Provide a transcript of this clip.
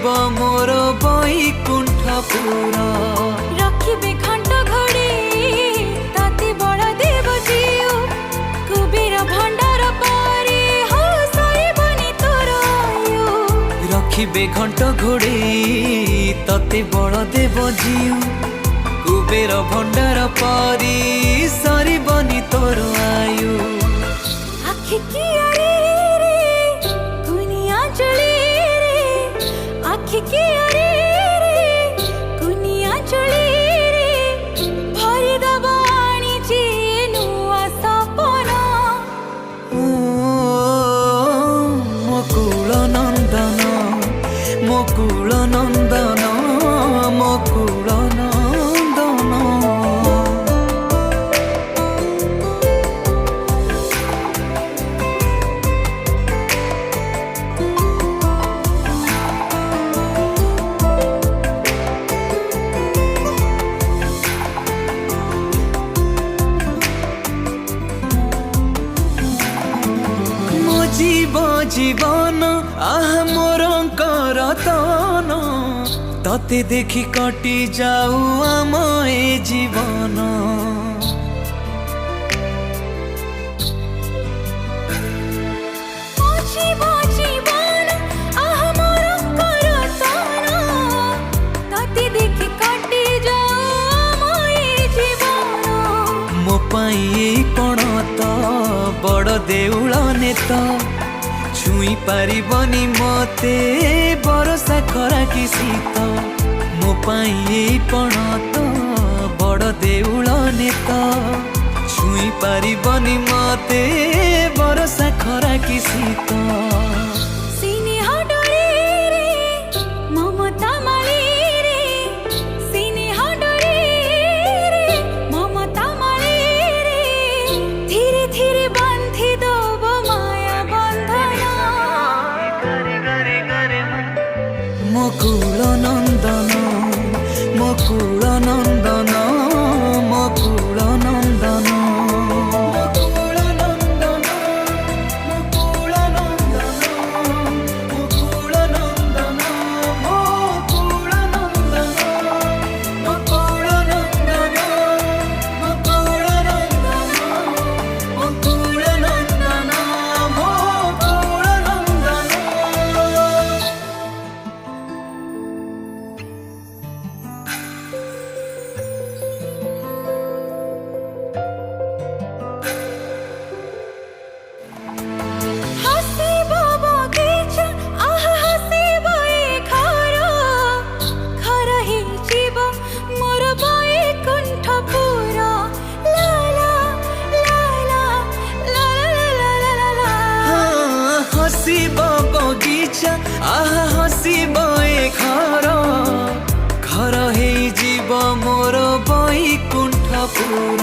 जीव मोर बैकुंठपुर रखिबे घंट घड़ी ताती बड़ देव जीव कुबेर भंडार पारे हो सईबनी तोर आयु रखिबे घंट घोड़े तते बड़ देव जीव कुबेर भंडार पारी सरीबनी तोर आयु आखि की अरे रे दुनिया जली रे आखि की अरे रे दुनिया जली रे भरी दबाणी जी नुआ सपना मकुल नंदन मकुल नंदन मकुल नंदन जीव जीवन आह मोर करतन तते देखी कटी जाऊ आम ए जीवन मो पाई कण तो बड़ देउल नेत छुई पारिबनी मते बरसा खरा कि शीत मो पाई कण तो बड़ देउल नेत छुई पारिबनी मते बरसा खरा कि शीत मकुल नंदन मकुल नंदन मकुल नंदन मकुल नंदन मकुल नंदन मकुल नंदन मकुल नंदन मकुल नंदन मकुल नंदन मकुल नंदन मकुल नंदन बगीचा आह हसीब ए घर घर हे जीव मोर बैकुंठपुर।